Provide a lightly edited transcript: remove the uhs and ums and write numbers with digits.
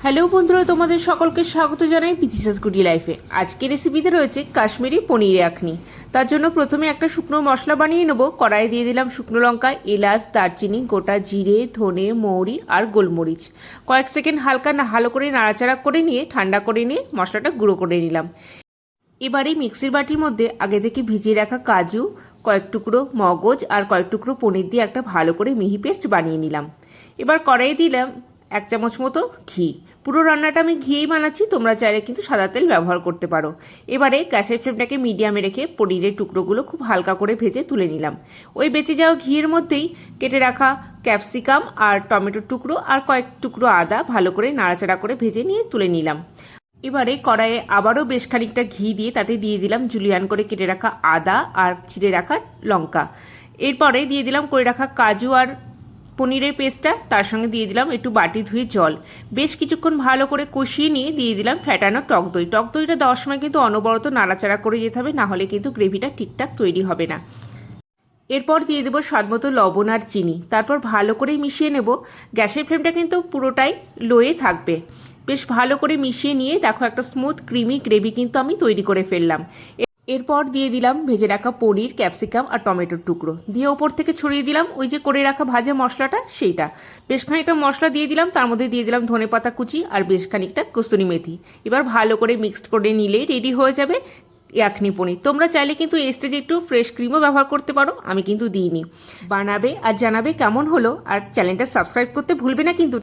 Hello বন্ধুরা, তোমাদের সকলকে স্বাগত জানাই বিথিসাস গুডি লাইফে। আজকের রেসিপিতে রয়েছে কাশ্মীরি পনির ইয়াখনি। তার জন্য প্রথমে একটা শুকনো মশলা বানিয়ে নেবো। কড়াইয়ে দিয়ে দিলাম শুকনো লঙ্কা, এলাচ, দারচিনি, গোটা জিরে, ধনে, মৌরি আর গোলমরিচ। কয়েক সেকেন্ড হালকা ভালো করে নাড়াচাড়া করে নিয়ে ঠান্ডা করে নিয়ে মশলাটা গুঁড়ো করে নিলাম। এবারে মিক্সির বাটির মধ্যে আগে থেকে ভিজিয়ে রাখা কাজু, কয়েক টুকরো মগজ আর কয়েক টুকরো পনির দিয়ে একটা ভালো করে মিহি পেস্ট বানিয়ে নিলাম। এবার কড়াইয়ে দিলাম 1 চামচ মতো ঘি। পুরো রান্নাটা আমি ঘিয়েই বানাচ্ছি, তোমরা চাইলে কিন্তু সাদা তেল ব্যবহার করতে পারো। এবারে গ্যাসের ফ্লেমটাকে মিডিয়ামে রেখে পনিরের টুকরোগুলো খুব হালকা করে ভেজে তুলে নিলাম। ওই বেঁচে যাওয়া ঘিয়ের মধ্যেই কেটে রাখা ক্যাপসিকাম আর টমেটোর টুকরো আর কয়েক টুকরো আদা ভালো করে নাড়াচাড়া করে ভেজে নিয়ে তুলে নিলাম। এবারে কড়াইয়ে আবারও বেশ খানিকটা ঘি দিয়ে তাতে দিয়ে দিলাম জুলিয়ান করে কেটে রাখা আদা আর চিড়ে রাখা লঙ্কা। এরপরে দিয়ে দিলাম করে রাখা কাজু আর পনিরের পেস্টটা, তার সঙ্গে দিয়ে দিলাম একটু বাটি ধুয়ে জল। বেশ কিছুক্ষণ ভালো করে কষিয়ে নিয়ে দিয়ে দিলাম ফ্যাটানো টক দই। টক দইটা দেওয়ার সময় কিন্তু অনবরত নাড়াচাড়া করে যেতে হবে, নাহলে কিন্তু গ্রেভিটা ঠিকঠাক তৈরি হবে না। এরপর দিয়ে দেবো স্বাদমতো লবণ আর চিনি, তারপর ভালো করে মিশিয়ে নেব। গ্যাসের ফ্লেমটা কিন্তু পুরোটাই লোয়ে থাকবে। বেশ ভালো করে মিশিয়ে নিয়ে দেখো একটা স্মুথ ক্রিমি গ্রেভি কিন্তু আমি তৈরি করে ফেললাম। এরপর দিয়ে দিলাম ভেজে রাখা পনির, ক্যাপসিকাম আর টমেটোর টুকরো দিয়ে ওপর থেকে ছড়িয়ে দিলাম ওই যে করে রাখা ভাজা মশলাটা, সেইটা। বেশ খানিকটা মশলা দিয়ে দিলাম, তার মধ্যে দিয়ে দিলাম ধনেপাতা কুচি আর বেশ খানিকটা কস্তুরি মেথি। এবার ভালো করে মিক্সড করে নিলেই রেডি হয়ে যাবে ইয়াখনি পনির। তোমরা চাইলে কিন্তু এই স্টেজে একটু ফ্রেশ ক্রিমও ব্যবহার করতে পারো, আমি কিন্তু দিইনি। বানাবে আর জানাবে কেমন হলো, আর চ্যানেলটা সাবস্ক্রাইব করতে ভুলবে না কিন্তু।